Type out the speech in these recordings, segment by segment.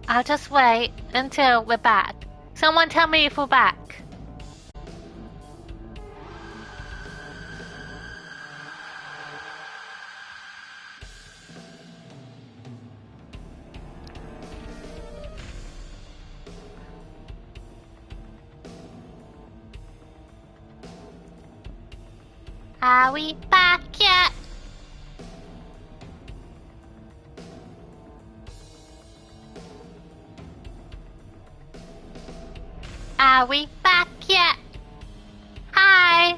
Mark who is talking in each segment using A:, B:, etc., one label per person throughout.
A: I'll just wait until we're back. Someone tell me if we're back. Are we back yet? Are we back yet? Hi!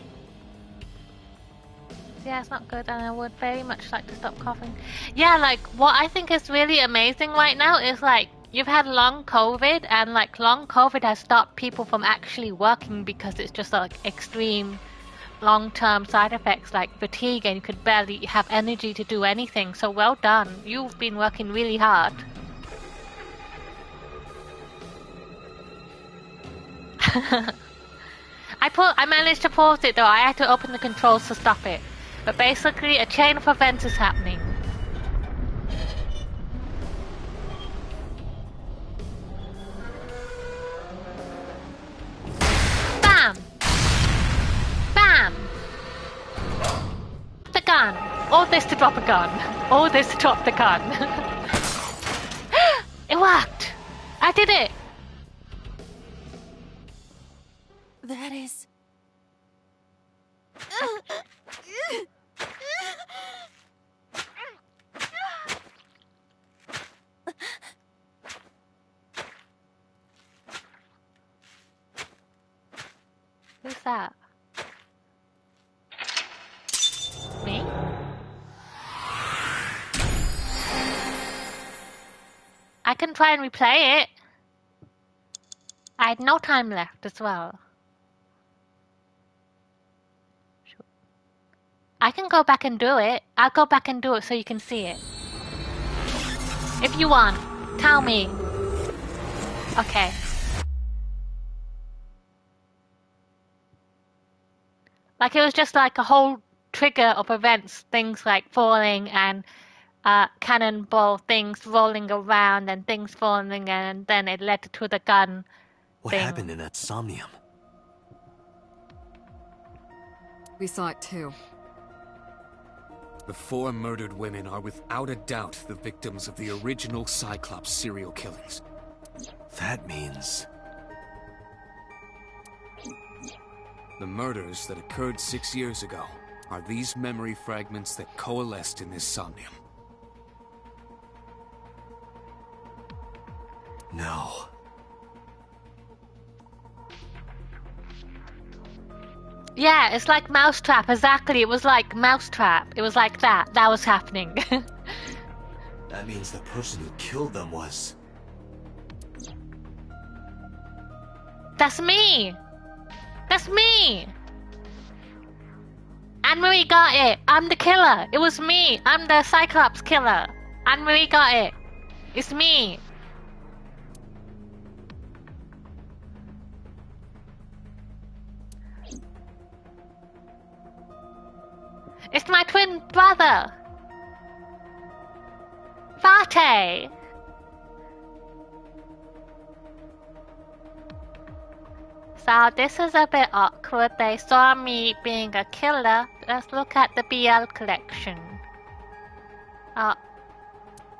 A: Yeah, it's not good, and I would very much like to stop coughing. Yeah, like, what I think is really amazing right now is, like, you've had long COVID, and, like, long COVID has stopped people from actually working because it's just, like, extreme long-term side effects like fatigue, and you could barely have energy to do anything. So well done. You've been working really hard. I managed to pause it though. I had to open the controls to stop it. But basically a chain of events is happening. Bam! Bam! The gun. All this to drop a gun. All this to drop the gun. It worked! I did it!
B: That is...
A: Who's that? Me? I can try and replay it. I had no time left as well. I can go back and do it. I'll go back and do it so you can see it. If you want, tell me. Okay. Like it was just like a whole trigger of events, things like falling and cannonball things rolling around and things falling, and then it led to the gun
C: What
A: thing.
C: happened in that Somnium?
B: We saw it too.
D: The 4 murdered women are without a doubt the victims of the original Cyclops serial killings.
C: That means...
D: The murders that occurred 6 years ago are these memory fragments that coalesced in this Somnium.
C: No.
A: Yeah, it's like Mousetrap, exactly. It was like Mousetrap. It was like that. That was happening.
C: That means the person who killed them was...
A: That's me! That's me! Anne-Marie got it! I'm the killer! It was me! I'm the Cyclops killer! Anne-Marie got it! It's me! It's my twin brother! Vate! So this is a bit awkward. They saw me being a killer. Let's look at the BL collection. Oh,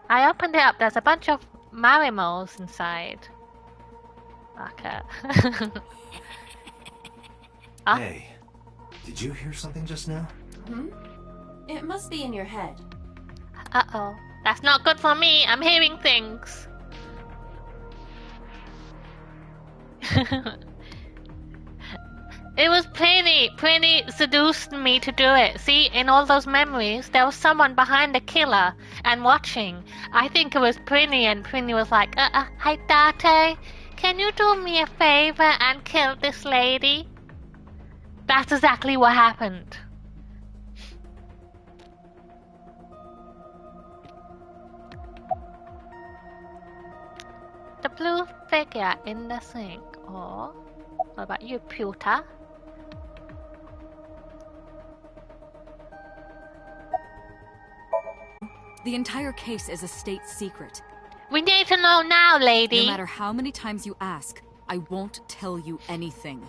A: I opened it up. There's a bunch of Marimos inside. Okay. Oh.
C: Hey, did you hear something just now?
E: It must be in your head.
A: Uh-oh. That's not good for me. I'm hearing things. It was Prinny seduced me to do it. See, in all those memories, there was someone behind the killer and watching. I think it was Prinny, and Prinny was like, hi Date, can you do me a favor and kill this lady? That's exactly what happened. The blue figure in the sink, or what about you, Pewter?
B: The entire case is a state secret.
A: We need to know now, lady.
B: No matter how many times you ask, I won't tell you anything.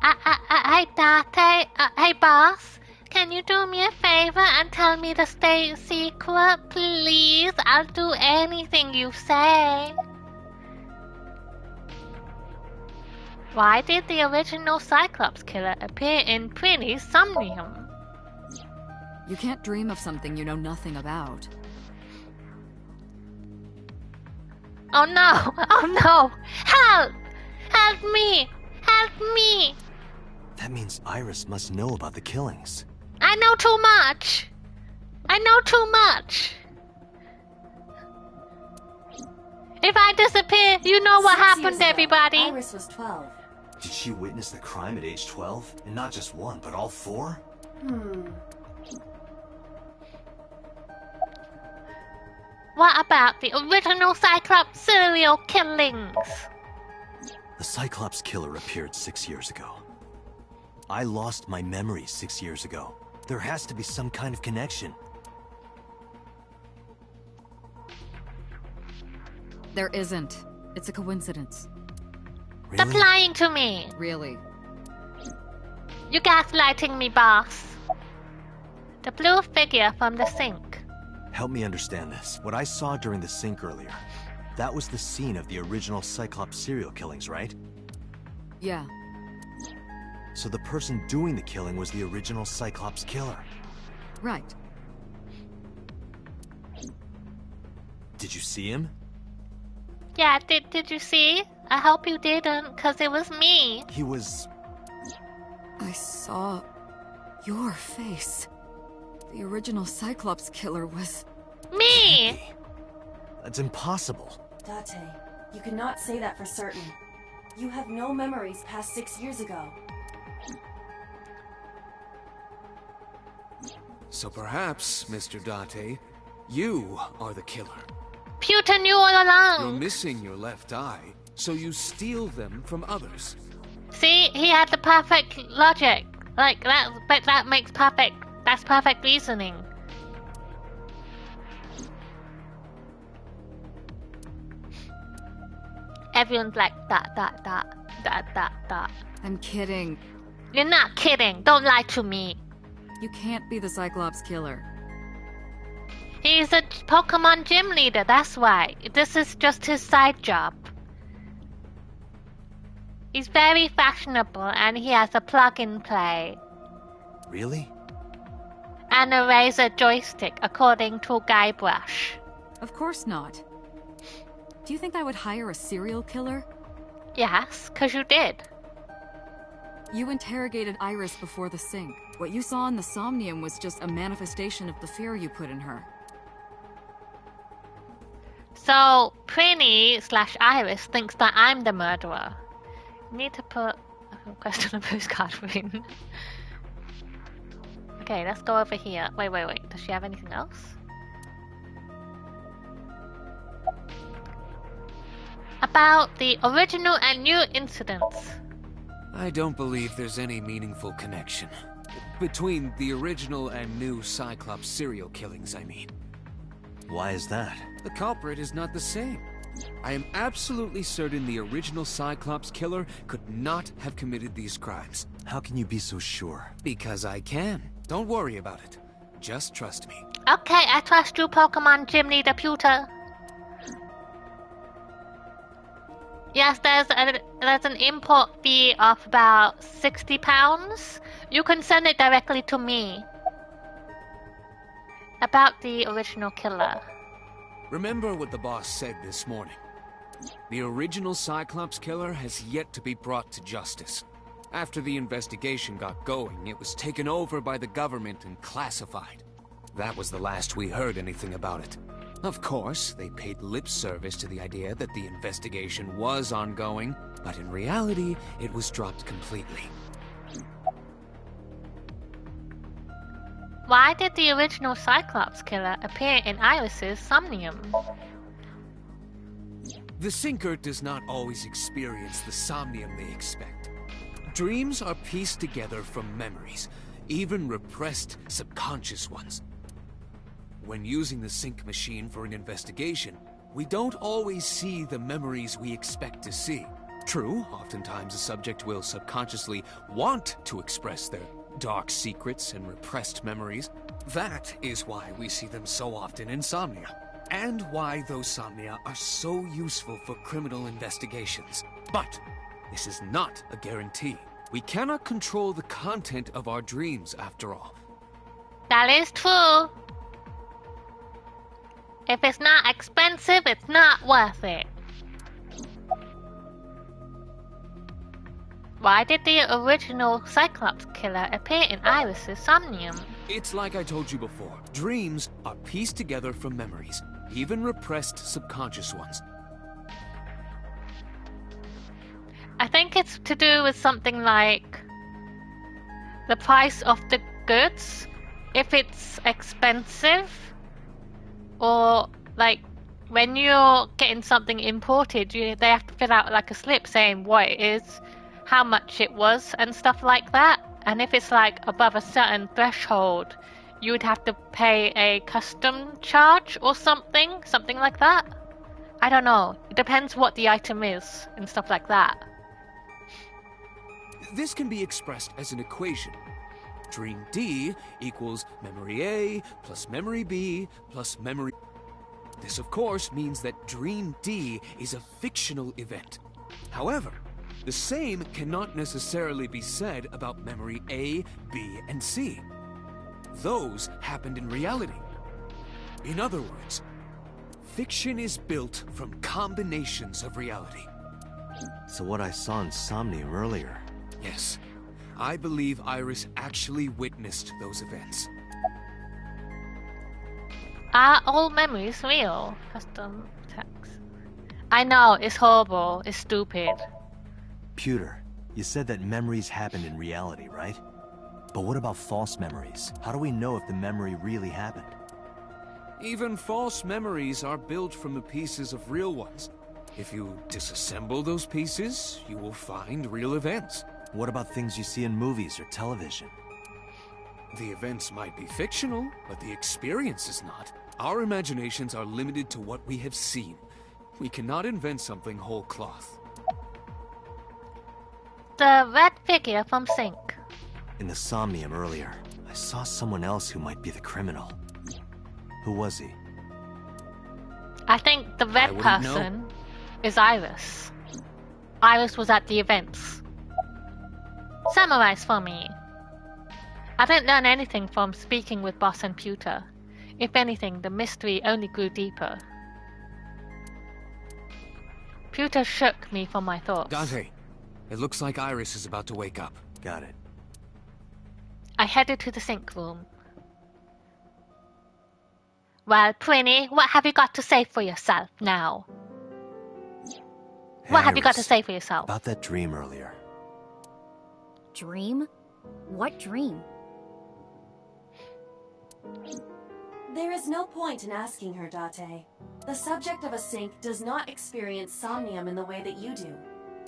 A: Hey, Date. Hey, boss. Can you do me a favor and tell me to stay secret, please? I'll do anything you say. Why did the original Cyclops killer appear in Prinny's Somnium?
B: You can't dream of something you know nothing about.
A: Oh no! Oh no! Help! Help me! Help me!
C: That means Iris must know about the killings.
A: I know too much! I know too much! If I disappear, you know what
E: 6 years
A: happened,
E: ago,
A: everybody!
E: Iris was 12.
C: Did she witness the crime at age 12? And not just one, but all four?
A: What about the original Cyclops serial killings?
C: The Cyclops killer appeared 6 years ago. I lost my memory 6 years ago. There has to be some kind of connection.
B: There isn't. It's a coincidence.
A: Stop
C: Really?
A: lying to me!
B: Really.
A: You gaslighting me, boss. The blue figure from the sink.
C: Help me understand this. What I saw during the sink earlier, that was the scene of the original Cyclops serial killings, right?
B: Yeah.
C: So the person doing the killing was the original Cyclops killer.
B: Right.
C: Did you see him?
A: Yeah, did you see? I hope you didn't, cause it was me.
C: He was...
B: I saw your face. The original Cyclops killer was...
A: Me!
C: That's impossible.
E: Date, you cannot say that for certain. You have no memories past 6 years ago.
D: So perhaps, Mr. Date, you are the killer.
A: Pewter knew all
D: You're
A: along.
D: missing your left eye, so you steal them from others.
A: See, he had the perfect logic. Like, that makes perfect... That's perfect reasoning. Everyone's like, that.
B: I'm kidding.
A: You're not kidding. Don't lie to me.
B: You can't be the Cyclops killer.
A: He's a Pokemon gym leader, that's why. This is just his side job. He's very fashionable and he has a plug-and-play.
C: Really?
A: And a Razer joystick, according to Guybrush.
B: Of course not. Do you think I would hire a serial killer?
A: Yes, 'cause you did.
B: You interrogated Iris before the sink. What you saw in the Somnium was just a manifestation of the fear you put in her.
A: So, Prinny/Iris thinks that I'm the murderer. Need to put a question on a postcard in. Okay, let's go over here. Wait. Does she have anything else? About the original and new incidents.
D: I don't believe there's any meaningful connection. Between the original and new Cyclops serial killings, I mean.
C: Why is that?
D: The culprit is not the same. I am absolutely certain the original Cyclops killer could not have committed these crimes.
C: How can you be so sure?
D: Because I can. Don't worry about it. Just trust me.
A: Okay, I trust you, Pokemon Gym Leader Pewter. Yes, there's an import fee of about £60. You can send it directly to me. About the original killer.
D: Remember what the boss said this morning. The original Cyclops killer has yet to be brought to justice. After the investigation got going, it was taken over by the government and classified. That was the last we heard anything about it. Of course, they paid lip service to the idea that the investigation was ongoing, but in reality, it was dropped completely.
A: Why did the original Cyclops killer appear in Iris's Somnium?
D: The Sinker does not always experience the somnium they expect. Dreams are pieced together from memories, even repressed subconscious ones. When using the sync machine for an investigation, We don't always see the memories we expect to see. True, oftentimes a subject will subconsciously want to express their dark secrets and repressed memories. That is why we see them so often in Somnia, and why those Somnia are so useful for criminal investigations. But this is not a guarantee. We cannot control the content of our dreams, after all.
A: That is true. If it's not expensive, it's not worth it. Why did the original Cyclops killer appear in Iris's Somnium?
D: It's like I told you before. Dreams are pieced together from memories, even repressed subconscious ones.
A: I think it's to do with something like the price of the goods. If it's expensive, or like when you're getting something imported, they have to fill out like a slip saying what it is, how much it was, and stuff like that. And if it's like above a certain threshold, you would have to pay a custom charge or something like that. I don't know. It depends what the item is and stuff like that.
D: This can be expressed as an equation. Dream D equals memory A plus memory B plus memory... This, of course, means that Dream D is a fictional event. However, the same cannot necessarily be said about memory A, B, and C. Those happened in reality. In other words, fiction is built from combinations of reality.
C: So what I saw in Somnium earlier...
D: Yes. I believe Iris actually witnessed those events.
A: Are all memories real? Custom text. I know, it's horrible, it's stupid.
C: Pewter, you said that memories happened in reality, right? But what about false memories? How do we know if the memory really happened?
D: Even false memories are built from the pieces of real ones. If you disassemble those pieces, you will find real events.
C: What about things you see in movies or television?
D: The events might be fictional, but the experience is not. Our imaginations are limited to what we have seen. We cannot invent something whole cloth.
A: The red figure from Sync.
C: In the Somnium earlier, I saw someone else who might be the criminal. Who was he?
A: I think the red person is Iris. Iris was at the events. Summarize for me. I didn't learn anything from speaking with Boss and Pewter. If anything, the mystery only grew deeper. Pewter shook me from my thoughts.
D: Dante, it looks like Iris is about to wake up.
C: Got it.
A: I headed to the sink room. Well, Prinny, what have you got to say for yourself now?
C: Hey,
A: What have you got
C: Iris,
A: to say for yourself?
C: about that dream earlier.
F: Dream? What dream?
E: There is no point in asking her, Date. The subject of a sink does not experience Somnium in the way that you do.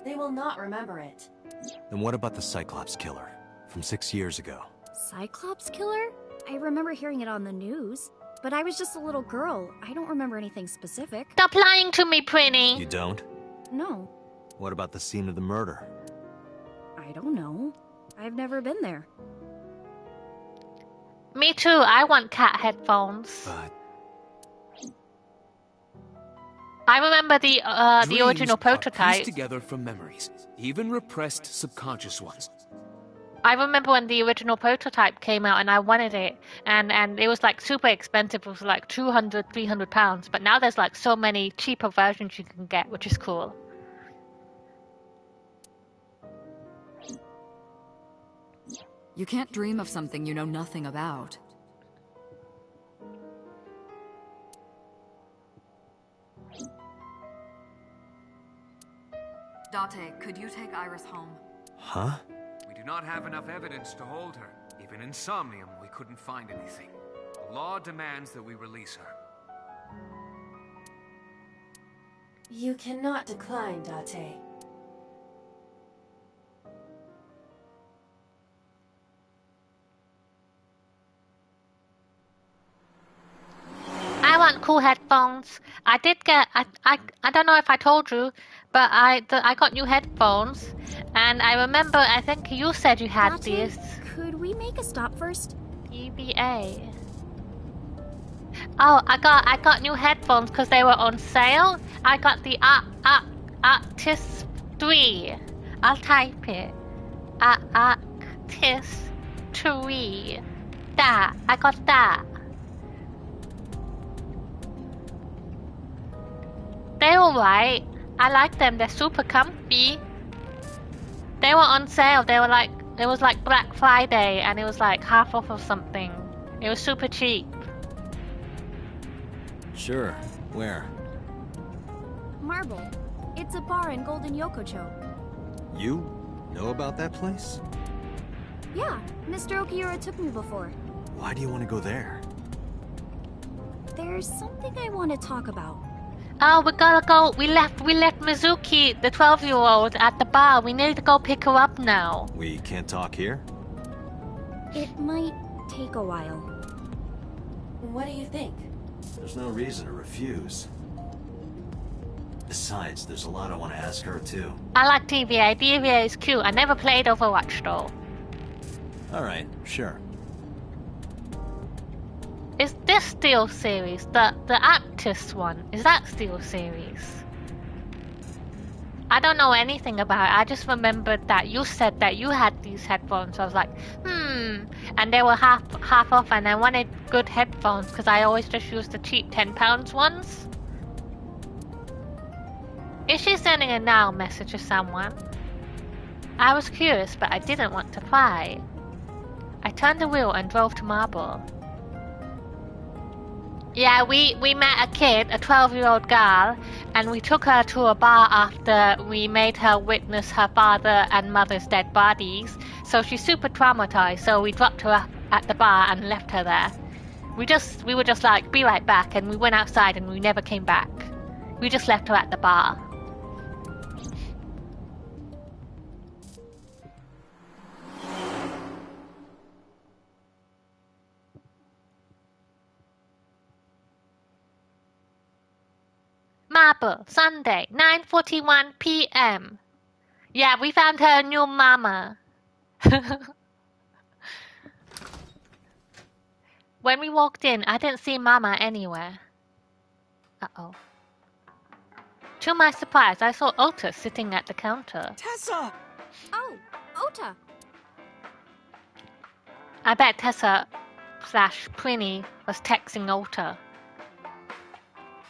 E: They will not remember it.
C: Then what about the Cyclops killer from 6 years ago?
F: Cyclops killer? I remember hearing it on the news, but I was just a little girl. I don't remember anything specific.
A: Stop lying to me, Prinny!
C: You don't?
F: No,
C: What about the scene of the murder?
F: I don't know. I've never been there.
A: Me too, I want cat headphones.
C: But
A: I remember the original
D: Dreams are
A: prototype.
D: pieced together from memories, even repressed subconscious ones.
A: I remember when the original prototype came out and I wanted it, and it was like super expensive. It was like 200, 300 pounds. But now there's like so many cheaper versions you can get, which is cool.
B: You can't dream of something you know nothing about. Date, could you take Iris home?
C: huh?
D: We do not have enough evidence to hold her. Even in Somnium, we couldn't find anything. The law demands that we release her.
E: You cannot decline, Date.
A: I want cool headphones. I did get. I don't know if I told you, but I got new headphones, and I remember. I think you said you had
F: Date,
A: these.
F: could we make a stop first?
A: EVA. Oh, I got new headphones because they were on sale. I got the Arctis 3. I'll type it. Arctis 3. That. I got that. They're alright. I like them. They're super comfy. They were on sale. They were like, it was like Black Friday and it was like half off of something. It was super cheap.
C: Sure. Where?
F: Marble. It's a bar in Golden Yokocho.
C: You know about that place?
F: Yeah, Mr. Okiura took me before.
C: Why do you want to go there?
F: There's something I want to talk about.
A: Oh, we gotta go. We left Mizuki, the 12-year-old, at the bar. We need to go pick her up now.
C: We can't talk here?
F: It might take a while.
E: What do you think?
C: There's no reason to refuse. Besides, there's a lot I want to ask her, too.
A: I like TVA. TVA is cute. I never played Overwatch, though.
C: Alright, sure.
A: Is this Steel series? The Actus one? Is that Steel series? I don't know anything about it. I just remembered that you said that you had these headphones. I was like, and they were half off, and I wanted good headphones because I always just use the cheap £10 ones. Is she sending a now message to someone? I was curious, but I didn't want to fight. I turned the wheel and drove to Marble. Yeah, we met a kid, a 12-year-old girl, and we took her to a bar after we made her witness her father and mother's dead bodies. So she's super traumatized, so we dropped her at the bar and left her there. We were just like, be right back, and we went outside and we never came back. We just left her at the bar. Marble, Sunday, 9:41 p.m. Yeah, we found her new mama. When we walked in, I didn't see Mama anywhere. Uh-oh. To my surprise, I saw Ota sitting at the counter.
B: Tessa!
F: Oh, Ota!
A: I bet Tessa/Prinny was texting Ota.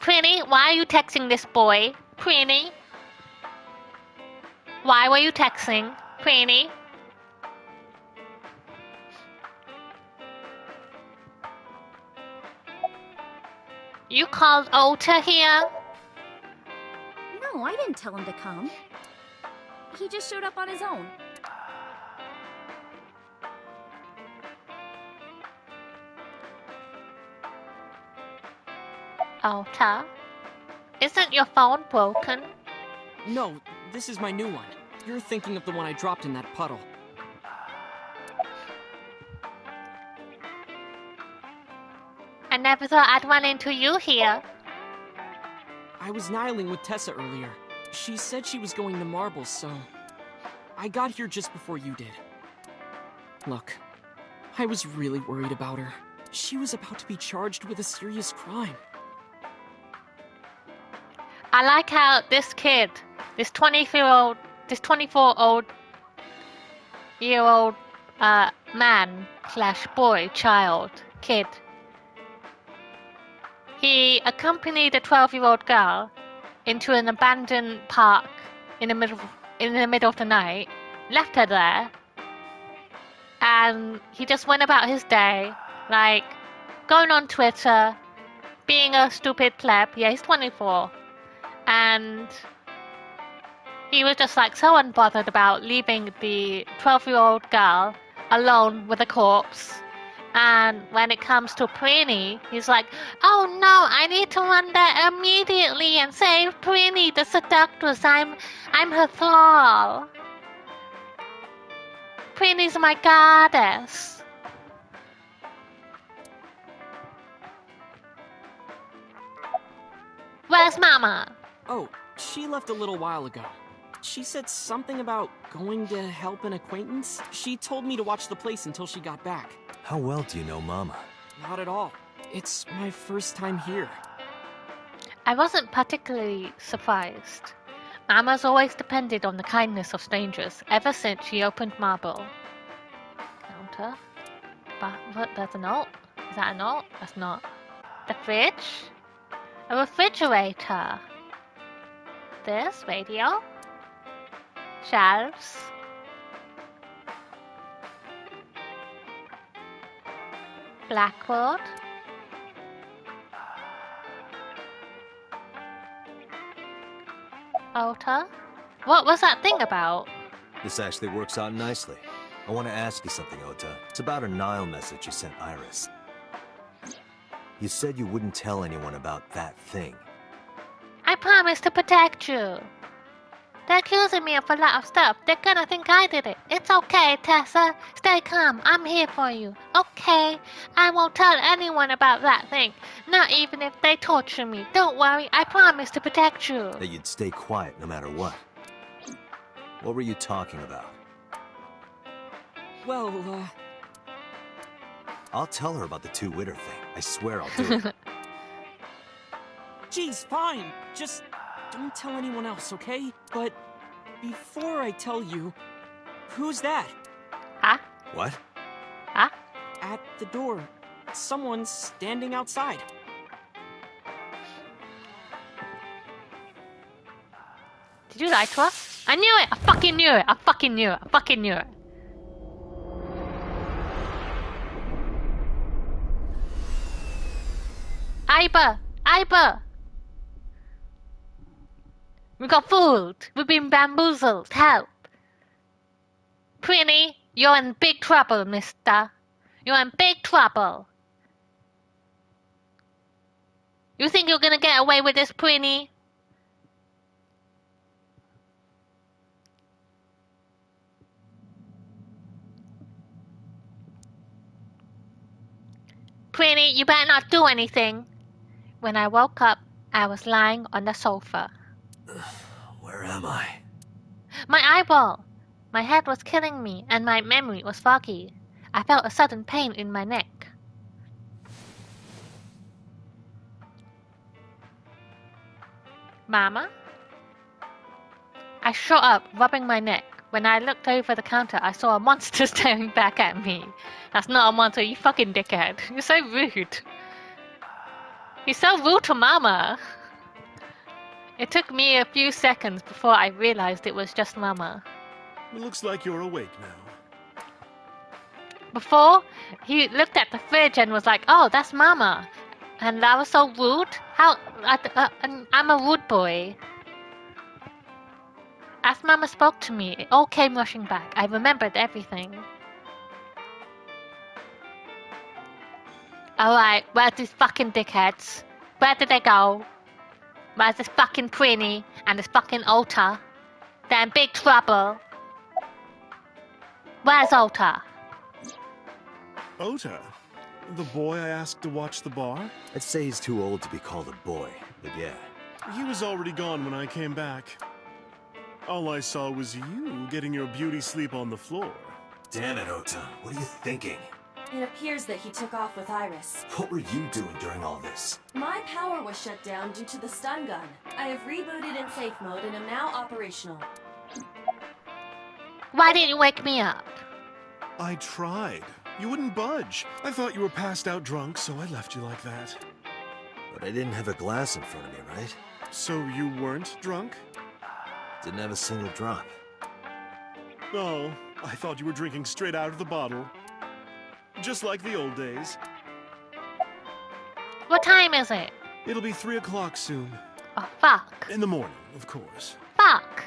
A: Prinny, why are you texting this boy? Prinny? Why were you texting? Prinny? You called Ota here?
F: No, I didn't tell him to come. He just showed up on his own.
A: Ota? Isn't your phone broken?
G: No, this is my new one. You're thinking of the one I dropped in that puddle.
A: I never thought I'd run into you here.
G: I was nihiling with Tessa earlier. She said she was going to Marble, so... I got here just before you did. Look, I was really worried about her. She was about to be charged with a serious crime.
A: I like how this kid, this 24-year-old man/boy, child, kid. He accompanied a 12-year-old girl into an abandoned park in the middle of the night, left her there, and he just went about his day, like going on Twitter, being a stupid pleb. Yeah, he's 24. And he was just like so unbothered about leaving the 12-year-old girl alone with a corpse. And when it comes to Prinny, he's like, oh no, I need to run there immediately and save Prinny, the seductress. I'm her thrall. Prinny's my goddess. Where's Mama?
G: Oh, she left a little while ago. She said something about going to help an acquaintance. She told me to watch the place until she got back.
C: How well do you know Mama?
G: Not at all. It's my first time here.
A: I wasn't particularly surprised. Mama's always depended on the kindness of strangers ever since she opened Marble. Counter. But there's a note. Is that a note? That's not. The fridge? A refrigerator. This radio. Shelves. Blackboard. Altar. What was that thing about?
C: This actually works out nicely. I want to ask you something, Ota. It's about a Nile message you sent Iris. You said you wouldn't tell anyone about that thing.
A: I promised to protect you. They're accusing me of a lot of stuff. They're gonna think I did it. It's okay, Tessa. Stay calm. I'm here for you. Okay? I won't tell anyone about that thing. Not even if they torture me. Don't worry. I promise to protect you.
C: That you'd stay quiet no matter what. What were you talking about?
G: Well,
C: I'll tell her about the two-witter thing. I swear I'll do it.
G: geez, fine. Just don't tell anyone else, okay? But before I tell you, who's that?
A: Huh?
C: What?
A: Huh?
G: At the door. Someone's standing outside.
A: Did you lie to her? I knew it! I fucking knew it! I fucking knew it! I fucking knew it! Iba! Iba! We got fooled! We've been bamboozled! Help! Prinny, you're in big trouble, mister. You're in big trouble. You think you're gonna get away with this, Prinny? Prinny, you better not do anything. When I woke up, I was lying on the sofa.
C: Where am I?
A: My eyeball! My head was killing me, and my memory was foggy. I felt a sudden pain in my neck. Mama? I shot up, rubbing my neck. When I looked over the counter, I saw a monster staring back at me. That's not a monster, you fucking dickhead. You're so rude. You're so rude to Mama. It took me a few seconds before I realized it was just Mama.
H: It looks like you're awake now.
A: Before, he looked at the fridge and was like, oh, that's Mama. And that was so rude. I'm a rude boy. As Mama spoke to me, it all came rushing back. I remembered everything. Alright, where's these fucking dickheads? Where did they go? Where's this fucking Prinny and this fucking Ota? They're in big trouble. Where's Ota?
H: Ota? The boy I asked to watch the bar?
C: I'd say he's too old to be called a boy, but yeah.
H: He was already gone when I came back. All I saw was you getting your beauty sleep on the floor.
C: Damn it, Ota. What are you thinking?
E: It appears that he took off with Iris.
C: What were you doing during all this?
E: My power was shut down due to the stun gun. I have rebooted in safe mode and am now operational.
A: Why didn't you wake me up?
H: I tried. You wouldn't budge. I thought you were passed out drunk, so I left you like that.
C: But I didn't have a glass in front of me, right?
H: So you weren't drunk?
C: Didn't have a single drop.
H: Oh, I thought you were drinking straight out of the bottle. Just like the old days.
A: What time is it?
H: It'll be 3 o'clock soon.
A: Oh, fuck.
H: In the morning, of course.
A: Fuck.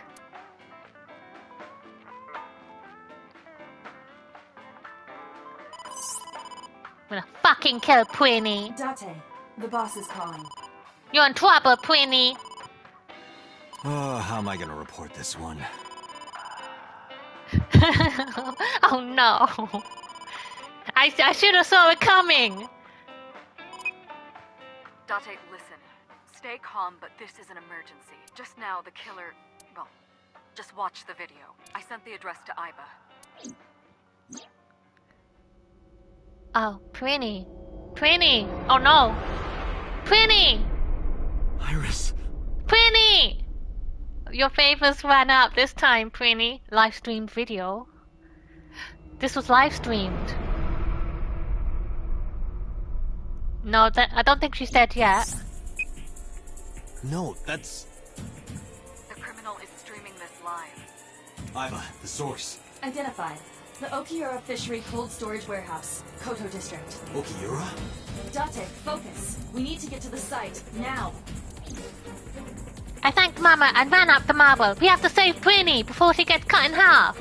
A: I'm gonna fucking kill Prinny.
E: Date, the boss is calling.
A: You're in trouble, Prinny.
C: Oh, how am I gonna report this one?
A: Oh no. I should have saw it coming.
B: Date, listen. Stay calm, but this is an emergency. Just now, the killer... Well, just watch the video. I sent the address to Iba.
A: Oh, Prinny. Prinny! Oh no! Prinny!
C: Iris.
A: Prinny! Your favors ran up this time, Prinny. Live streamed video. This was live streamed. No, I don't think she's dead yet.
C: No, that's...
B: The criminal is streaming this live.
C: Iva, the source.
E: Identified. The Okiura Fishery Cold Storage Warehouse, Koto District.
C: Okiura?
E: Date, focus. We need to get to the site, now.
A: I thanked Mama and ran up the marble. We have to save Prinny before she gets cut in half.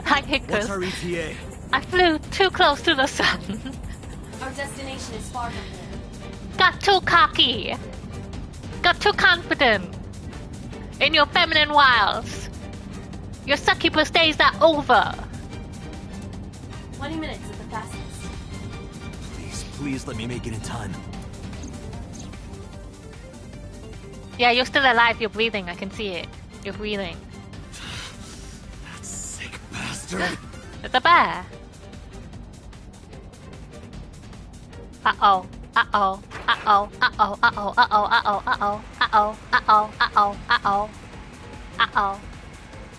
A: Like
C: What's
A: Hiccups.
C: our ETA?
A: I flew too close to the sun.
E: Our destination is far from here.
A: Got too cocky. Got too confident. In your feminine wiles. Your succubus days are over.
E: 20 minutes at the fastest.
C: Please let me make it in time.
A: Yeah, you're still alive. You're breathing. I can see it. You're breathing.
C: That sick bastard.
A: It's a bear. Uh-oh. Uh-oh. Uh-oh. Uh-oh. Uh-oh. Uh-oh. Uh-oh. Uh-oh. Uh-oh. Uh-oh. Uh-oh. Uh-oh. Uh-oh.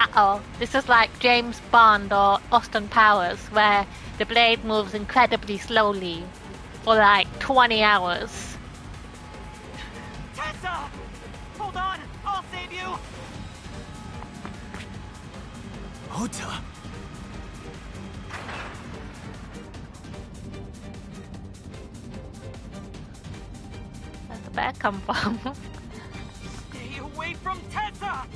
A: Uh-oh. This is like James Bond or Austin Powers, where the blade moves incredibly slowly for like 20 hours.
G: Tessa! Hold on! I'll save you!
C: Ota.
A: Where'd the bear come from?
G: Stay away from Tessa!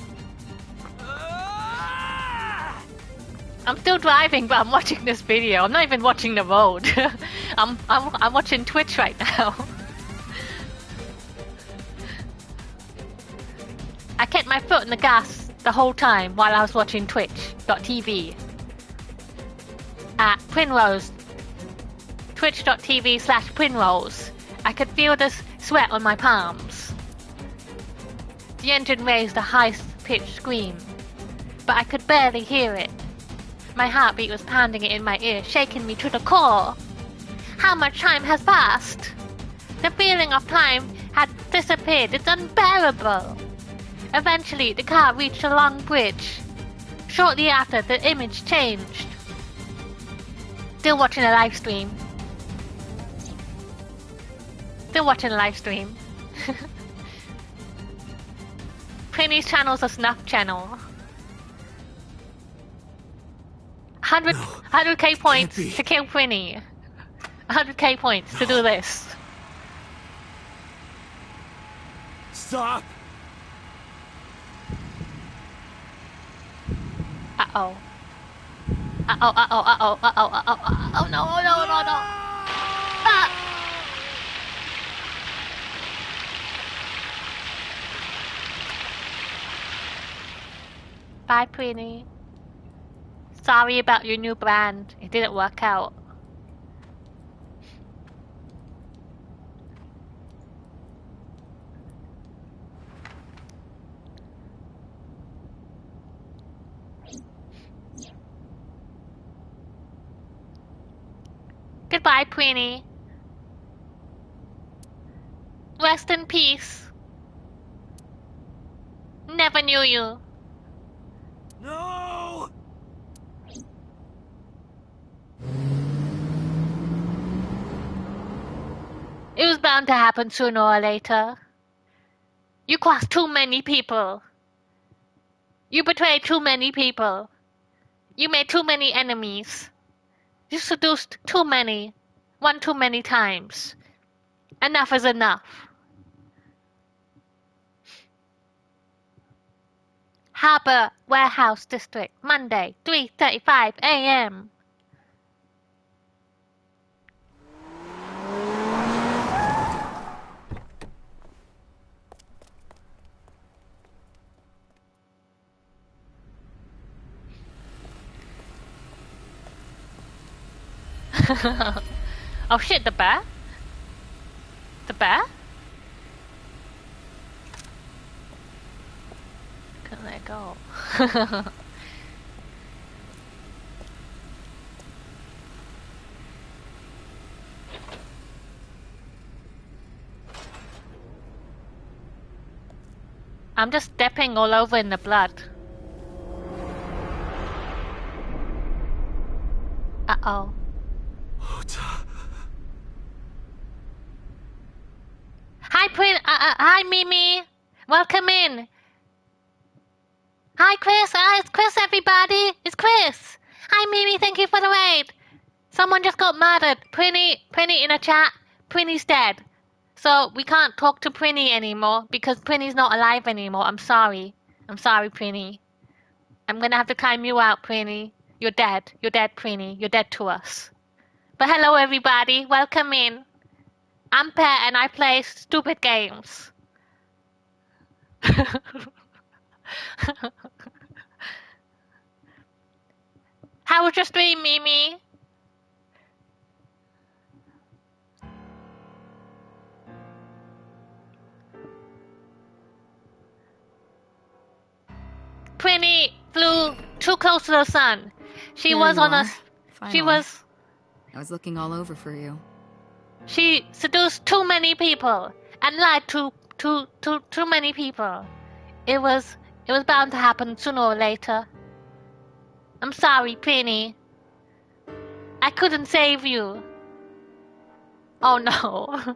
A: I'm still driving, but I'm watching this video. I'm not even watching the road. I'm watching Twitch right now. I kept my foot in the gas the whole time while I was watching Twitch.tv at Primrose. Twitch.tv/Primrose. I could feel the sweat on my palms. The engine raised a high-pitched scream, but I could barely hear it. My heartbeat was pounding it in my ear, shaking me to the core. How much time has passed? The feeling of time had disappeared. It's unbearable. Eventually, the car reached a long bridge. Shortly after, the image changed. Still watching a live stream. Still watching a live stream. Prinny's channel's a snuff channel. 100k points to kill Prinny. 100k points to do this.
C: Stop!
A: Uh-oh. Uh-oh, uh-oh, uh-oh, uh-oh, uh-oh, uh-oh, no, no, no, no. Ah! Bye, Prinny. Sorry about your new brand. It didn't work out. Goodbye, Prinny. Rest in peace. Never knew you.
C: No!
A: It was bound to happen sooner or later. You crossed too many people. You betrayed too many people. You made too many enemies. You seduced too many. One too many times. Enough is enough. Harbor Warehouse District, Monday, 3:35 a.m. Oh shit, the bear? The bear? Couldn't let it go. I'm just stepping all over in the blood. Uh-oh. Hi, Mimi. Welcome in. Hi, Chris. It's Chris, everybody. It's Chris. Hi, Mimi. Thank you for the raid. Someone just got murdered. Prinny in a chat. Prinny's dead. So we can't talk to Prinny anymore because Prinny's not alive anymore. I'm sorry. I'm sorry, Prinny. I'm gonna have to time you out, Prinny. You're dead. You're dead, Prinny. You're dead to us. But hello, everybody. Welcome in. I'm Pet and I play stupid games. How was your stream, Mimi? Prinny flew too close to the sun. She
B: There
A: was
B: you
A: on
B: are.
A: a.
B: Finally.
A: She was.
B: I was looking all over for you.
A: She seduced too many people and lied to too many people. It was bound to happen sooner or later. I'm sorry, Prinny. I couldn't save you. Oh no.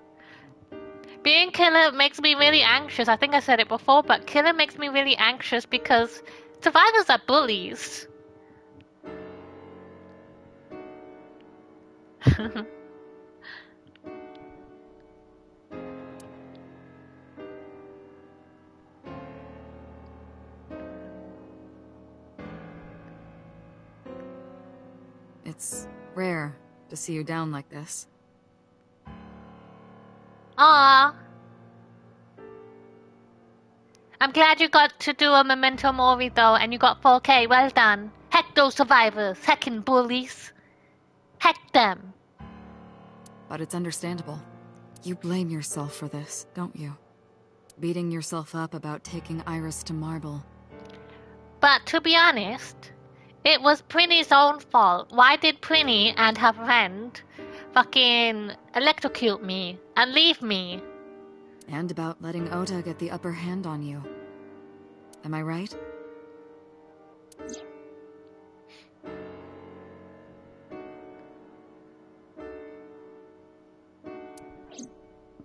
A: Being killer makes me really anxious. I think I said it before, but killer makes me really anxious because survivors are bullies.
B: It's rare to see you down like this.
A: Aww. I'm glad you got to do a memento mori though, and you got 4K. Well done. Heck those survivors. Heckin' bullies. Heck them.
B: But it's understandable. You blame yourself for this, don't you? Beating yourself up about taking Iris to Marble.
A: But to be honest, it was Prinny's own fault. Why did Prinny and her friend fucking electrocute me and leave me?
B: And about letting Ota get the upper hand on you. Am I right?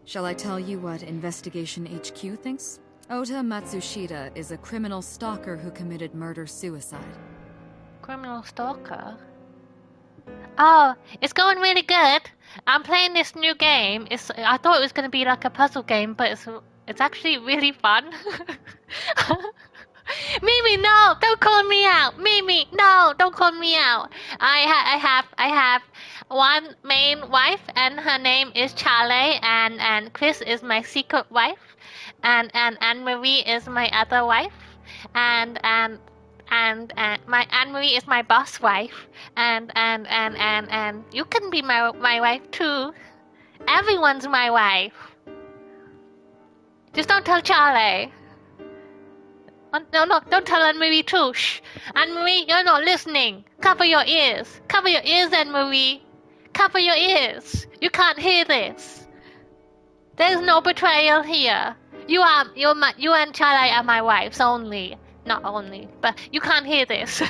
B: Shall I tell you what Investigation HQ thinks? Ota Matsushita is a criminal stalker who committed murder-suicide.
A: Criminal stalker? Oh, it's going really good. I'm playing this new game. I thought it was going to be like a puzzle game, but it's actually really fun. Mimi, no! Don't call me out! Mimi, no! Don't call me out! I have one main wife, and her name is Charlie, and Chris is my secret wife, and Anne-Marie is my other wife, and my Anne-Marie is my boss wife, and you can be my wife too. Everyone's my wife. Just don't tell Charlie. No, don't tell Anne-Marie too. Shh. Anne-Marie, you're not listening. Cover your ears. Cover your ears, Anne-Marie. Cover your ears. You can't hear this. There's no betrayal here. You and Charlie are my wives only. Not only, but you can't hear this.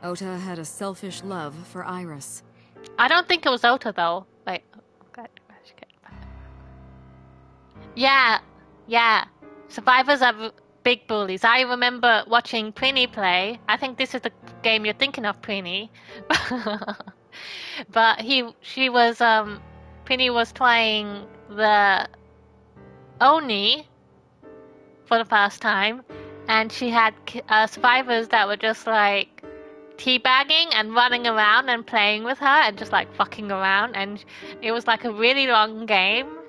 B: Ota had a selfish love for Iris.
A: I don't think it was Ota though. Wait. Okay. Yeah. Survivors are big bullies. I remember watching Prinny play. I think this is the game you're thinking of, Prinny. But Prinny was playing the Oni for the first time, and she had survivors that were just like teabagging and running around and playing with her and just like fucking around, and it was like a really long game.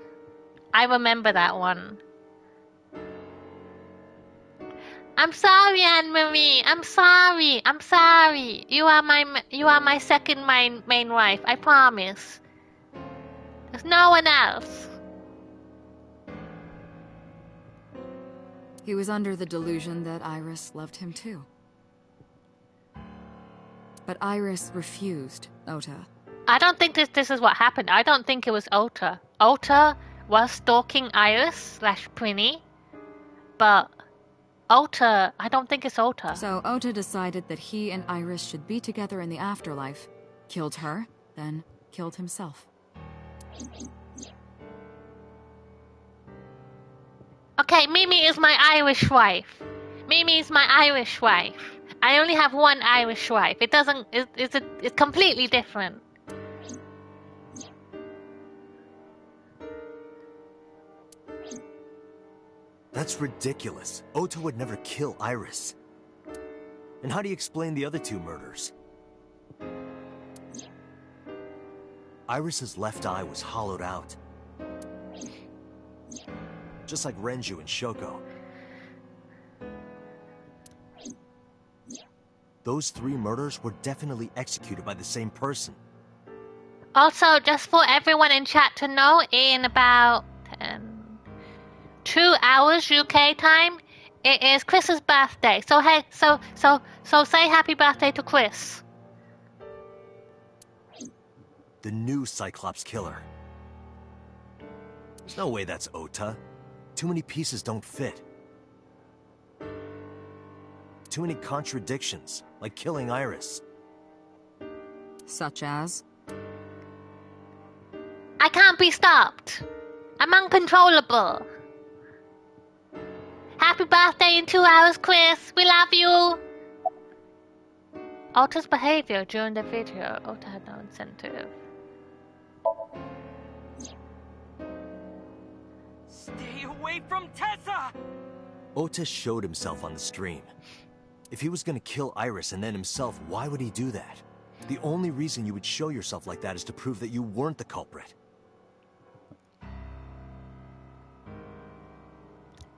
A: I'm sorry, Anne Marie. I'm sorry. I'm sorry. You are my second main wife. I promise. There's no one else.
B: He was under the delusion that Iris loved him too. But Iris refused, Ota.
A: I don't think this is what happened. I don't think it was Ota. Ota was stalking Iris / Prinny, but Ota, I don't think it's Ota.
B: So Ota decided that he and Iris should be together in the afterlife, killed her, then killed himself.
A: Okay, Mimi is my Irish wife. Mimi is my Irish wife. I only have one Irish wife. It doesn't. It's completely different.
C: That's ridiculous. Ota would never kill Iris. And how do you explain the other 2 murders? Iris's left eye was hollowed out. Just like Renju and Shoko. Those 3 murders were definitely executed by the same person.
A: Also, just for everyone in chat to know, in about 2 hours UK time, it is Chris's birthday. So hey, so say happy birthday to Chris.
C: The new Cyclops killer. There's no way that's Ota. Too many pieces don't fit. Too many contradictions, like killing Iris.
B: Such as?
A: I can't be stopped. I'm uncontrollable. Happy birthday in 2 hours, Chris. We love you. Ota's behavior during the video. Ota had no incentive.
G: Stay away from Tessa!
C: Ota showed himself on the stream. If he was gonna kill Iris and then himself, why would he do that? The only reason you would show yourself like that is to prove that you weren't the culprit.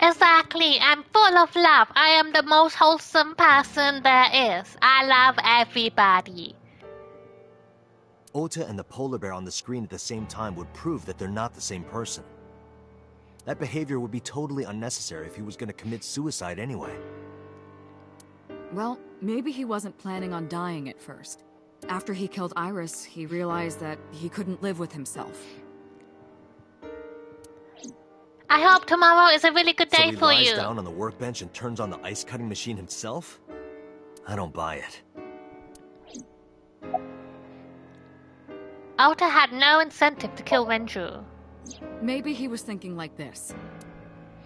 A: Exactly. I'm full of love. I am the most wholesome person there is. I love everybody.
C: Ota and the polar bear on the screen at the same time would prove that they're not the same person. That behavior would be totally unnecessary if he was gonna commit suicide anyway.
B: Well, maybe he wasn't planning on dying at first. After he killed Iris, he realized that he couldn't live with himself.
A: I hope tomorrow is a really good day
C: so
A: for
C: he lies
A: you.
C: down on the workbench and turns on the ice cutting machine himself? I don't buy it.
A: Ota had no incentive to kill Renju.
B: Maybe he was thinking like this.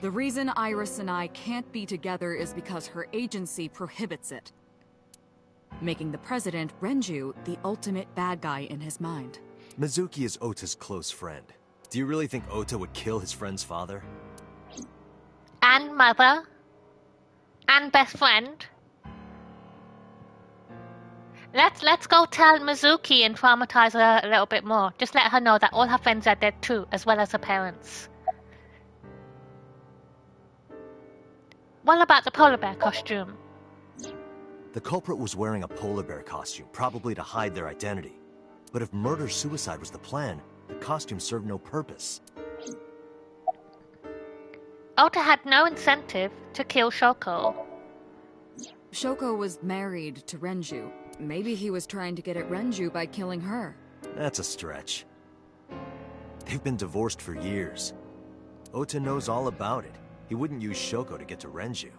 B: The reason Iris and I can't be together is because her agency prohibits it. Making the president, Renju, the ultimate bad guy in his mind.
C: Mizuki is Ota's close friend. Do you really think Ota would kill his friend's father?
A: And mother. And best friend. Let's go tell Mizuki and traumatize her a little bit more. Just let her know that all her friends are dead too, as well as her parents. What about the polar bear costume?
C: The culprit was wearing a polar bear costume, probably to hide their identity. But if murder-suicide was the plan, the costume served no purpose.
A: Ota had no incentive to kill Shoko.
B: Shoko was married to Renju. Maybe he was trying to get at Renju by killing her.
C: That's a stretch. They've been divorced for years. Ota knows all about it. He wouldn't use Shoko to get to Renju.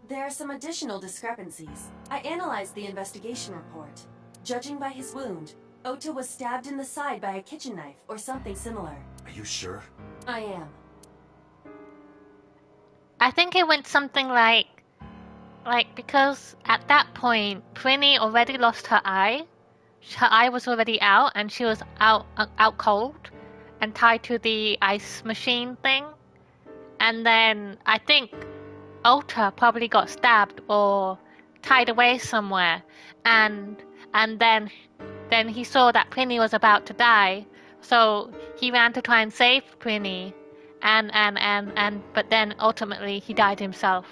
E: There are some additional discrepancies. I analyzed the investigation report. Judging by his wound, Ota was stabbed in the side by a kitchen knife or something similar.
C: Are you sure?
E: I am.
A: I think it went something like because at that point, Prinny already lost her eye. Her eye was already out, and she was out cold and tied to the ice machine thing. And then I think Ota probably got stabbed or tied away somewhere, and then he saw that Prinny was about to die, so he ran to try and save Prinny, but then ultimately he died himself.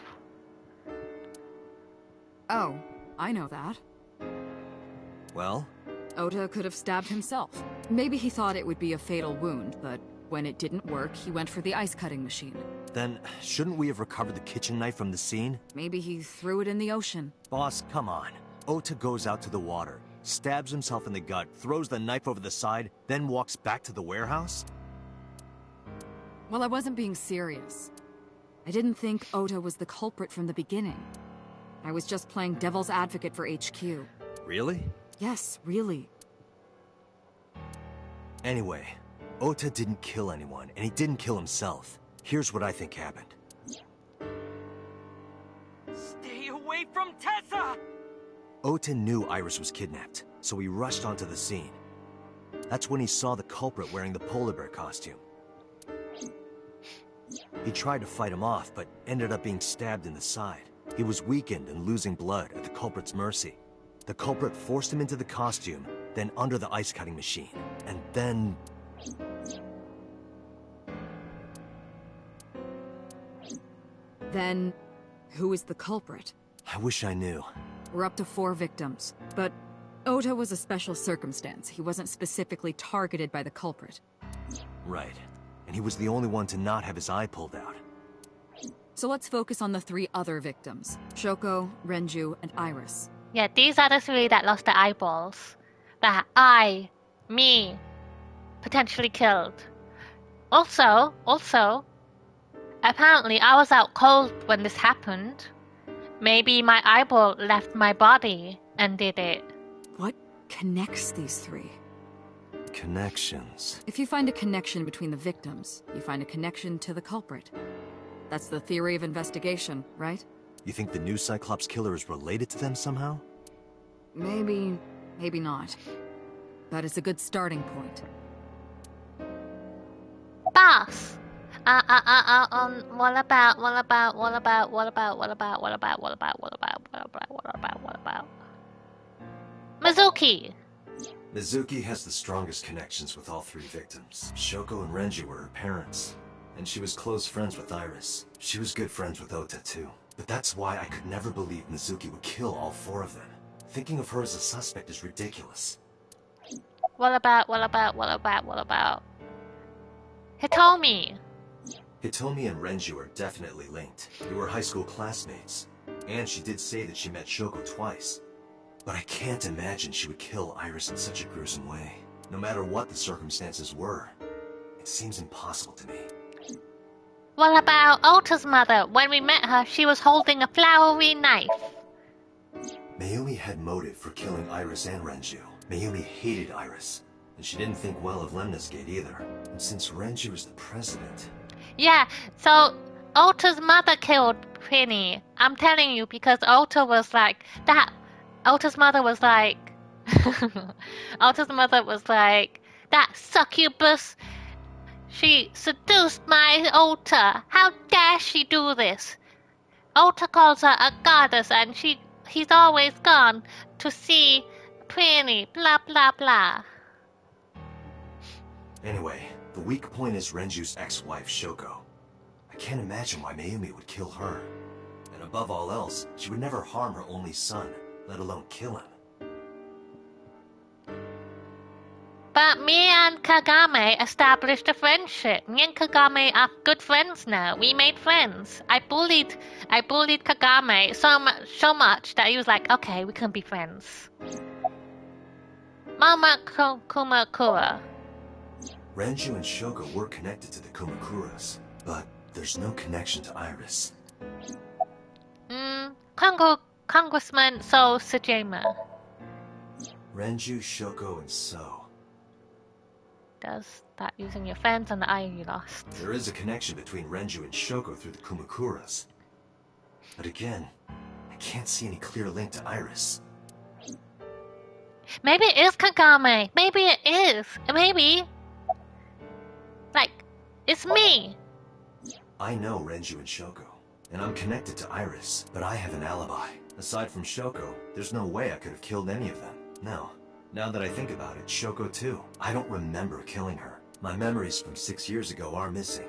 B: Oh, I know that.
C: Well?
B: Ota could have stabbed himself. Maybe he thought it would be a fatal wound, but when it didn't work, he went for the ice-cutting machine.
C: Then, shouldn't we have recovered the kitchen knife from the scene?
B: Maybe he threw it in the ocean.
C: Boss, come on. Ota goes out to the water, stabs himself in the gut, throws the knife over the side, then walks back to the warehouse?
B: Well, I wasn't being serious. I didn't think Ota was the culprit from the beginning. I was just playing devil's advocate for HQ.
C: Really?
B: Yes, really.
C: Anyway, Ota didn't kill anyone, and he didn't kill himself. Here's what I think happened.
G: Stay away from Tessa!
C: Ota knew Iris was kidnapped, so he rushed onto the scene. That's when he saw the culprit wearing the polar bear costume. He tried to fight him off, but ended up being stabbed in the side. He was weakened and losing blood at the culprit's mercy. The culprit forced him into the costume, then under the ice-cutting machine, and then...
B: Then, who is the culprit?
C: I wish I knew.
B: We're up to 4 victims, but Ota was a special circumstance. He wasn't specifically targeted by the culprit.
C: Right. And he was the only one to not have his eye pulled out.
B: So let's focus on the 3 other victims. Shoko, Renju, and Iris.
A: Yeah, these are the 3 that lost their eyeballs. That me, potentially killed. Also, apparently I was out cold when this happened. Maybe my eyeball left my body and did it.
B: What connects these 3?
C: Connections.
B: If you find a connection between the victims, you find a connection to the culprit. That's the theory of investigation, right?
C: You think the new Cyclops killer is related to them somehow?
B: Maybe, maybe not. But it's a good starting point.
A: Boss! What about Mizuki?
C: Mizuki has the strongest connections with all 3 victims. Shoko and Renji were her parents, and she was close friends with Iris. She was good friends with Ota too. But that's why I could never believe Mizuki would kill all 4 of them. Thinking of her as a suspect is ridiculous.
A: What about Hitomi?
C: Hitomi and Renju are definitely linked. They were high school classmates. And she did say that she met Shoko twice. But I can't imagine she would kill Iris in such a gruesome way. No matter what the circumstances were, it seems impossible to me.
A: What about Ota's mother? When we met her, she was holding a flowery knife.
C: Mayumi had motive for killing Iris and Renju. Mayumi hated Iris, and she didn't think well of Lemnis Gate either. And since Renju is the president...
A: Yeah, so Ota's mother killed Penny. I'm telling you, because Ota was like that. Ota's mother was like... Ota's mother was like, that succubus... She seduced my Ota. How dare she do this? Ota calls her a goddess, and he's always gone to see Penny, blah blah blah.
C: Anyway, the weak point is Renju's ex-wife, Shoko. I can't imagine why Mayumi would kill her. And above all else, she would never harm her only son, let alone kill him.
A: But me and Kagame established a friendship. Me and Kagame are good friends now. We made friends. I bullied Kagame so much that he was like, okay, we can be friends. Mama Kumakura.
C: Renju and Shoko were connected to the Kumakuras, but there's no connection to Iris.
A: Congressman So Sejima.
C: Renju, Shoko, and So.
A: Does that using your friends and the eye you lost.
C: There is a connection between Renju and Shoko through the Kumakuras. But again, I can't see any clear link to Iris.
A: Maybe it is Kagame. Maybe it is. Maybe. Like, it's me.
C: I know Renju and Shoko, and I'm connected to Iris, but I have an alibi. Aside from Shoko, there's no way I could have killed any of them. No. Now that I think about it, Shoko too. I don't remember killing her. My memories from 6 years ago are missing.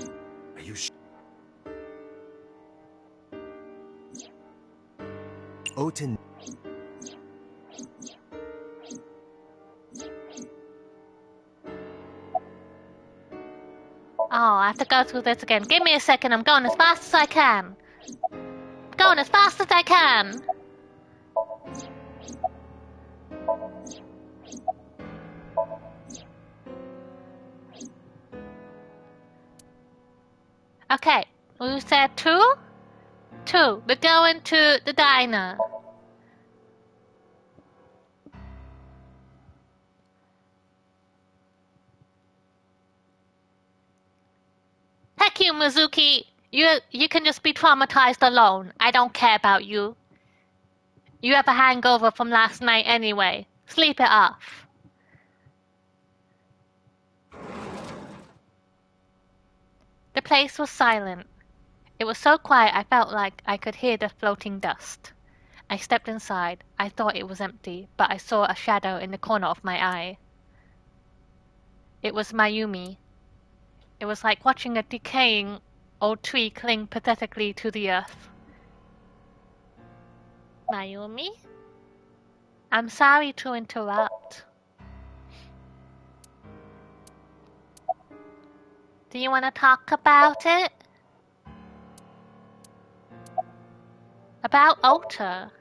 C: Ota...
A: Oh, I have to go through this again. Give me a second, I'm going as fast as I can. Going as fast as I can. Okay, we said 2? 2. We're going to the diner. Heck you, Mizuki. You can just be traumatized alone. I don't care about you. You have a hangover from last night anyway. Sleep it off. The place was silent. It was so quiet I felt like I could hear the floating dust. I stepped inside. I thought it was empty, but I saw a shadow in the corner of my eye. It was Mayumi. It was like watching a decaying old tree cling pathetically to the earth. Mayumi? I'm sorry to interrupt. Do you want to talk about it? About Ota?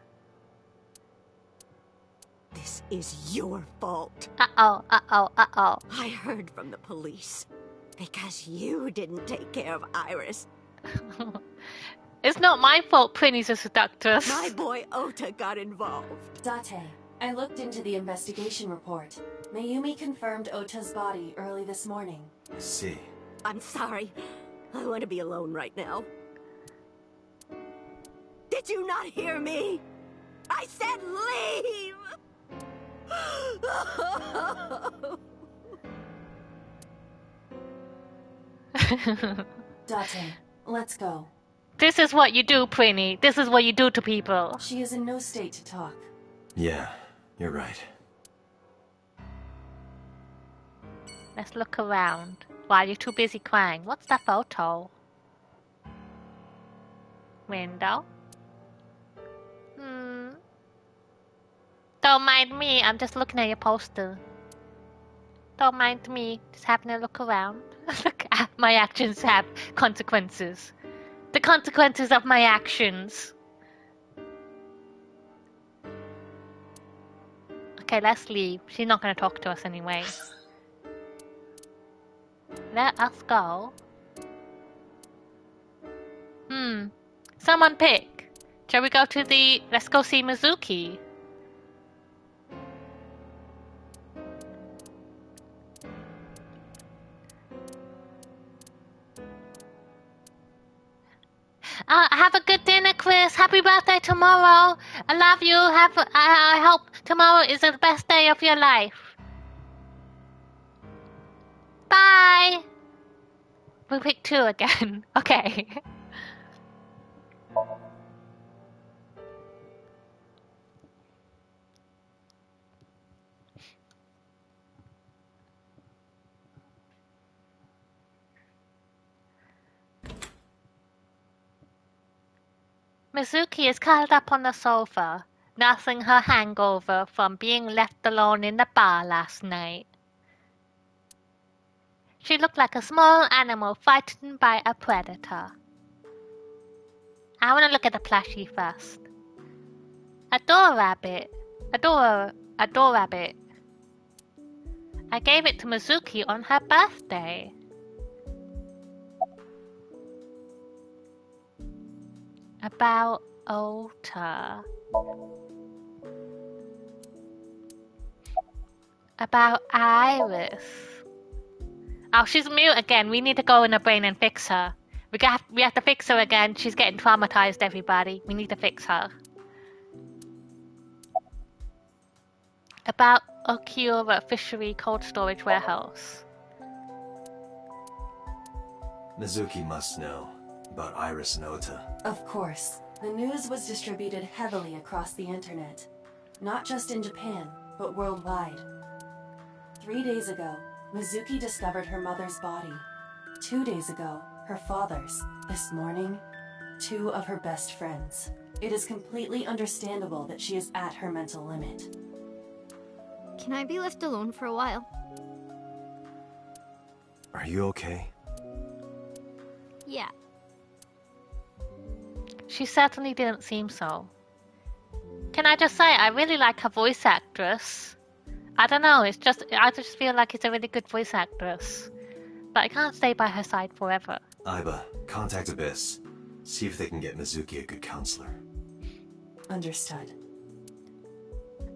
I: This is your fault.
A: Uh-oh, uh-oh, uh-oh.
I: I heard from the police. Because you didn't take care of Iris.
A: It's not my fault Prinny's a seductress.
I: My boy Ota got involved.
E: Date, I looked into the investigation report. Mayumi confirmed Ota's body early this morning.
C: I see.
I: I'm sorry. I want to be alone right now. Did you not hear me? I said leave!
E: Date, let's go.
A: This is what you do, Prinny. This is what you do to people.
E: She is in no state to talk.
C: Yeah, you're right.
A: Let's look around. While you're too busy crying. What's that photo? Window? Don't mind me, I'm just looking at your poster. Don't mind me, just having a look around. Look, my actions have consequences. The consequences of my actions. Okay, let's leave. She's not gonna talk to us anyway. Let us go. Someone pick. Shall we go to the... Let's go see Mizuki. Have a good dinner, Chris. Happy birthday tomorrow. I love you. I hope tomorrow is the best day of your life. Bye. We picked 2 again. Okay. Mizuki is curled up on the sofa, nursing her hangover from being left alone in the bar last night. She looked like a small animal frightened by a predator. I want to look at the plushie first. Adore rabbit. Adore rabbit. I gave it to Mizuki on her birthday. About Ota. About Iris. Oh, she's mute again. We need to go in her brain and fix her. We have to fix her again. She's getting traumatized, everybody. We need to fix her. About Okura Fishery Cold Storage Warehouse.
C: Mizuki must know about Iris and Ota.
E: Of course. The news was distributed heavily across the internet. Not just in Japan, but worldwide. 3 days ago, Mizuki discovered her mother's body. 2 days ago, her father's. This morning, two of her best friends. It is completely understandable that she is at her mental limit.
F: Can I be left alone for a while?
C: Are you okay?
F: Yeah.
A: She certainly didn't seem so. Can I just say, I really like her voice actress. I don't know, I just feel like it's a really good voice actress. But I can't stay by her side forever.
C: Aiba, contact Abyss. See if they can get Mizuki a good counselor.
E: Understood.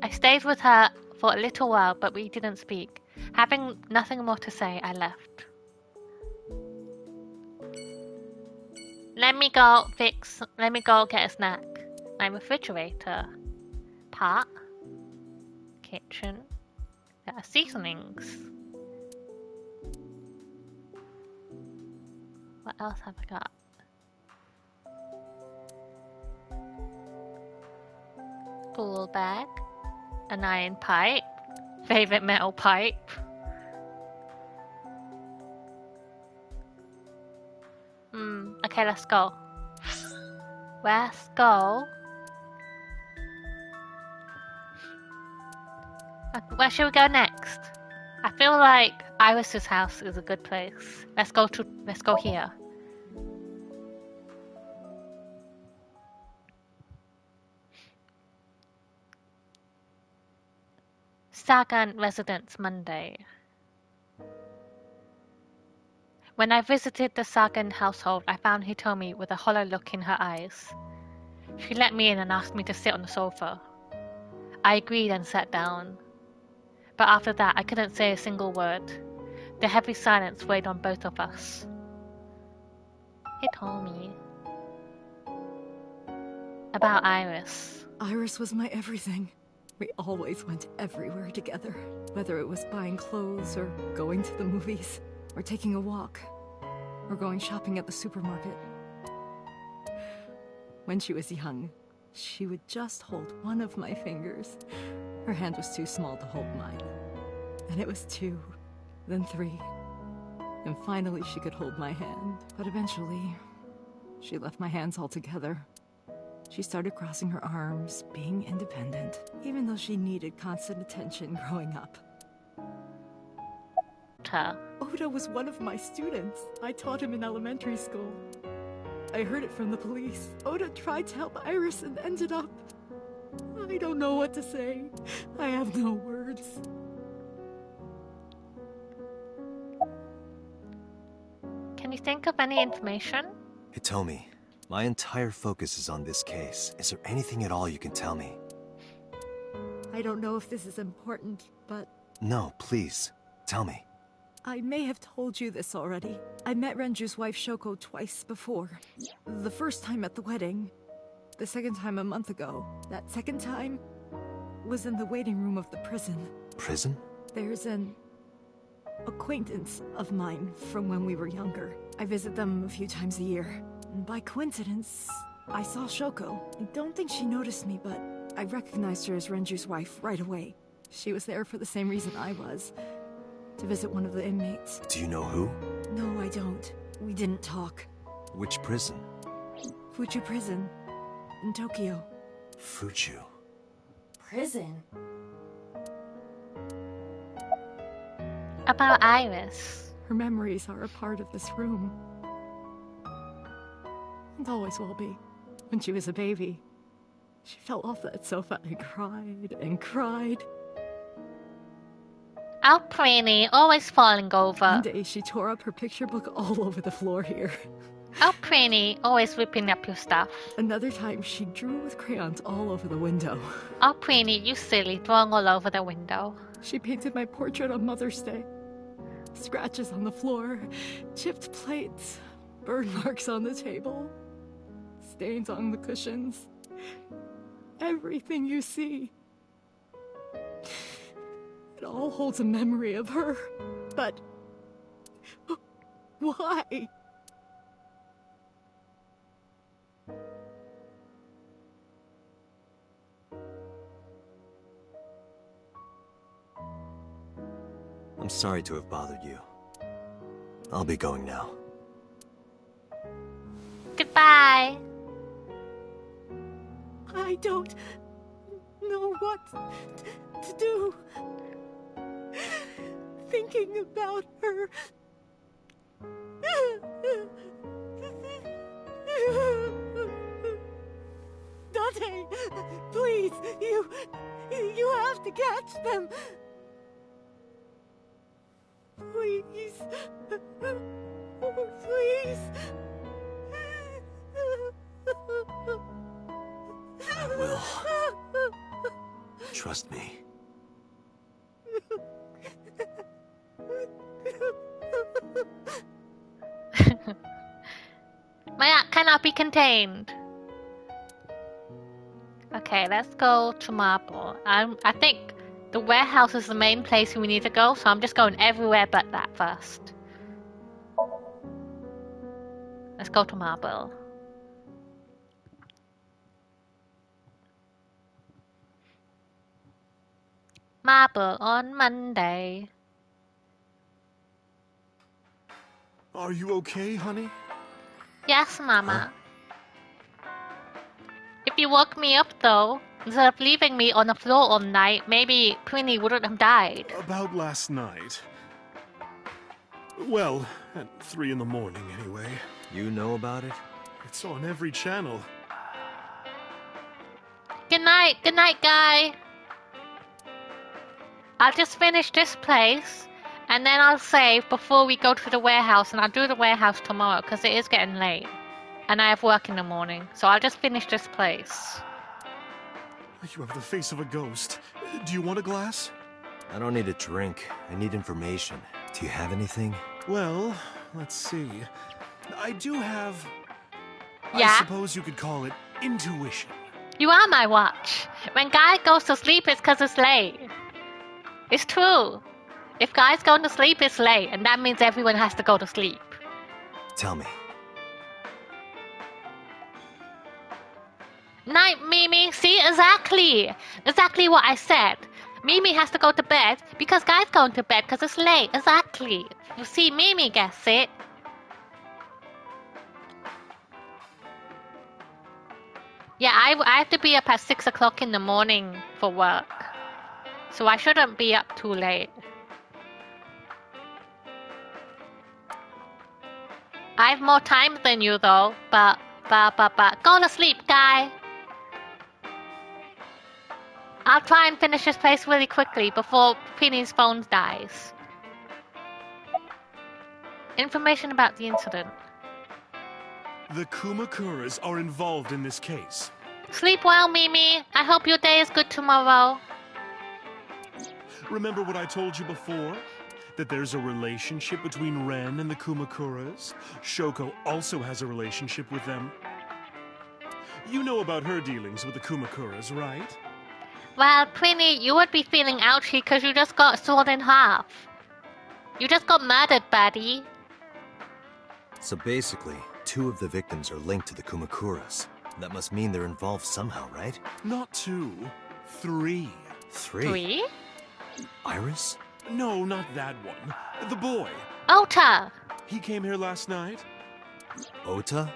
A: I stayed with her for a little while, but we didn't speak. Having nothing more to say, I left. Let me go get a snack. My refrigerator. Pot. Kitchen. There are seasonings. What else have I got? School bag. An iron pipe. Favorite metal pipe. Okay, let's go. Let's go. Where should we go next? I feel like Iris's house is a good place. Let's go here. Sagan Residence Monday. When I visited the Sagan household, I found Hitomi with a hollow look in her eyes. She let me in and asked me to sit on the sofa. I agreed and sat down. But after that, I couldn't say a single word. The heavy silence weighed on both of us. Hitomi. About Iris.
B: Iris was my everything. We always went everywhere together, whether it was buying clothes or going to the movies, or taking a walk, or going shopping at the supermarket. When she was young, she would just hold one of my fingers. Her hand was too small to hold mine. Then it was 2, then 3, and finally she could hold my hand. But eventually, she left my hands altogether. She started crossing her arms, being independent, even though she needed constant attention growing up. Oda was one of my students. I taught him in elementary school. I heard it from the police. Oda tried to help Iris and ended up... I don't know what to say. I have no words.
A: Can you think of any information?
C: Hitomi, my entire focus is on this case. Is there anything at all you can tell me?
B: I don't know if this is important, but...
C: No, please. Tell me.
B: I may have told you this already. I met Renju's wife Shoko twice before. The first time at the wedding. The second time a month ago. That second time was in the waiting room of the prison.
C: Prison?
B: There's an acquaintance of mine from when we were younger. I visit them a few times a year. And by coincidence, I saw Shoko. I don't think she noticed me, but I recognized her as Renju's wife right away. She was there for the same reason I was. To visit one of the inmates.
C: Do you know who?
B: No, I don't. We didn't talk.
C: Which prison?
B: Fuchu Prison. In Tokyo.
C: Fuchu.
E: Prison?
A: About Iris.
B: Her memories are a part of this room. And always will be. When she was a baby, she fell off that sofa and cried and cried.
A: Oh, Prini, always falling over.
B: One day she tore up her picture book all over the floor here.
A: Oh, Prini, always ripping up your stuff.
B: Another time she drew with crayons all over the window.
A: Oh, Prini, you silly, drawing all over the window.
B: She painted my portrait on Mother's Day. Scratches on the floor, chipped plates, burn marks on the table, stains on the cushions. Everything you see. It all holds a memory of her. But... why?
C: I'm sorry to have bothered you. I'll be going now.
A: Goodbye.
G: I don't know what to do. Thinking about her. Dante, please, you have to catch them. Please. Please.
C: I will. Trust me.
A: My act cannot be contained. Okay, let's go to Marble. I think the warehouse is the main place we need to go, so I'm just going everywhere but that first. Let's go to Marble. Marble on Monday.
H: Are you okay, honey?
A: Yes, Mama. If you woke me up, though, instead of leaving me on the floor all night, maybe Queenie wouldn't have died.
H: About last night. Well, at 3 in the morning, anyway.
C: You know about it?
H: It's on every channel.
A: Good night, Guy. I'll just finish this place, and then I'll save before we go to the warehouse, and I'll do the warehouse tomorrow, because it is getting late. And I have work in the morning, so I'll just finish this place.
H: You have the face of a ghost. Do you want a glass?
C: I don't need a drink. I need information. Do you have anything?
H: Well, let's see. I do have...
A: Yeah?
H: I suppose you could call it intuition.
A: You are my watch. When Guy goes to sleep, it's because it's late. It's true. If Guy's going to sleep, it's late, and that means everyone has to go to sleep.
C: Tell me.
A: Night, Mimi. See, exactly. Exactly what I said. Mimi has to go to bed because Guy's going to bed because it's late. Exactly. You see, Mimi gets it. Yeah, I have to be up at 6 o'clock in the morning for work. So I shouldn't be up too late. I have more time than you though, but. Go to sleep, Guy. I'll try and finish this place really quickly before Queenie's phone dies. Information about the incident.
H: The Kumakuras are involved in this case.
A: Sleep well, Mimi. I hope your day is good tomorrow.
H: Remember what I told you before? That there's a relationship between Ren and the Kumakuras? Shoko also has a relationship with them. You know about her dealings with the Kumakuras, right?
A: Well, Queenie, you would be feeling ouchy because you just got sawed in half. You just got murdered, buddy.
C: So basically, 2 of the victims are linked to the Kumakuras. That must mean they're involved somehow, right?
H: Not 2, 3.
A: 3?
C: Iris?
H: No, not that one. The boy.
A: Ota!
H: He came here last night?
C: Ota?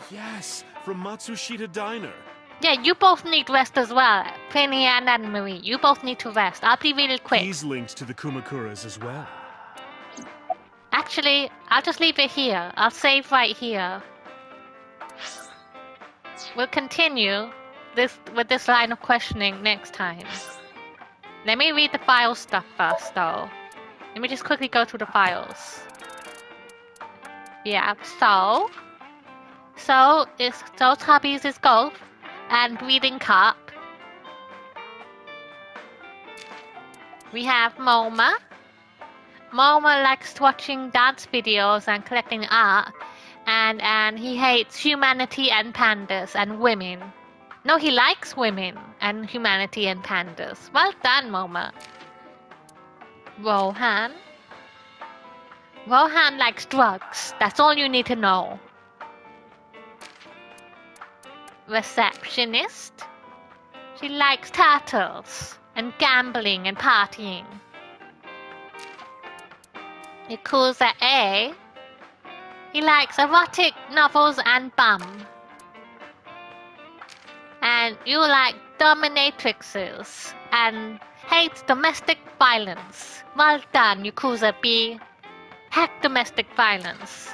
H: Yes, from Matsushita Diner.
A: Yeah, you both need rest as well. Queenie and Anne-Marie, you both need to rest. I'll be really quick.
H: He's linked to the Kumakuras as well.
A: Actually, I'll just leave it here. I'll save right here. We'll continue with this line of questioning next time. Let me read the file stuff first, though. Let me just quickly go through the files. Yeah, so those hobbies is golf and breeding carp. We have Moma. Moma likes watching dance videos and collecting art, and he hates humanity and pandas and women. No, he likes women and humanity and pandas. Well done, Moma. Rohan. Rohan likes drugs. That's all you need to know. Receptionist. She likes turtles and gambling and partying. Yakuza A. He likes erotic novels and bum. And you like dominatrixes and hates domestic violence. Well done, Yakuza B. Hack domestic violence.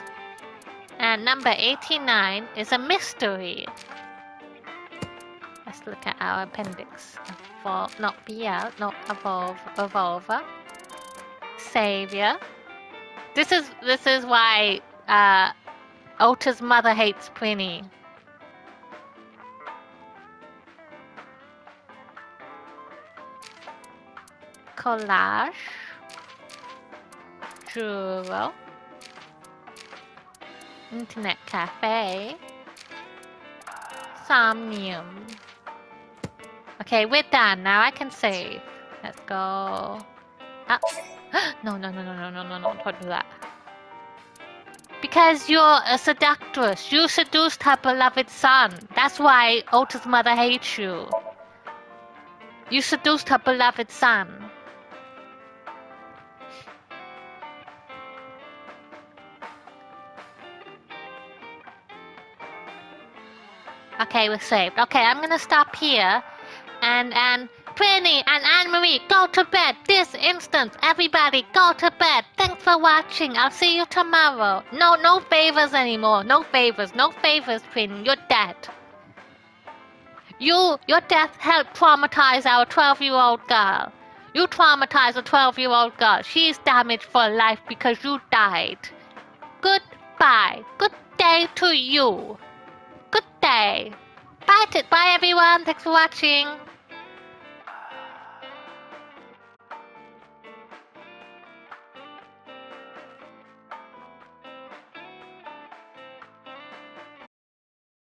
A: And number 89 is a mystery. Let's look at our appendix. Not be out, not evolver. Savior. This is why Ota's mother hates Prinny. Collage. Juro. Internet cafe. Somnium. Okay, we're done. Now I can save. Let's go. Ah. No, don't do that. Because you're a seductress. You seduced her beloved son. That's why Ota's mother hates you. You seduced her beloved son. Okay, we're saved. Okay, I'm gonna stop here. And Prinny and Anne-Marie, go to bed this instant. Everybody, go to bed. Thanks for watching. I'll see you tomorrow. No favors anymore. No favors, Prinny. You're dead. Your death helped traumatize our 12-year-old girl. You traumatized a 12-year-old girl. She's damaged for life because you died. Goodbye. Good day to you. Good day. Bye everyone. Thanks for watching.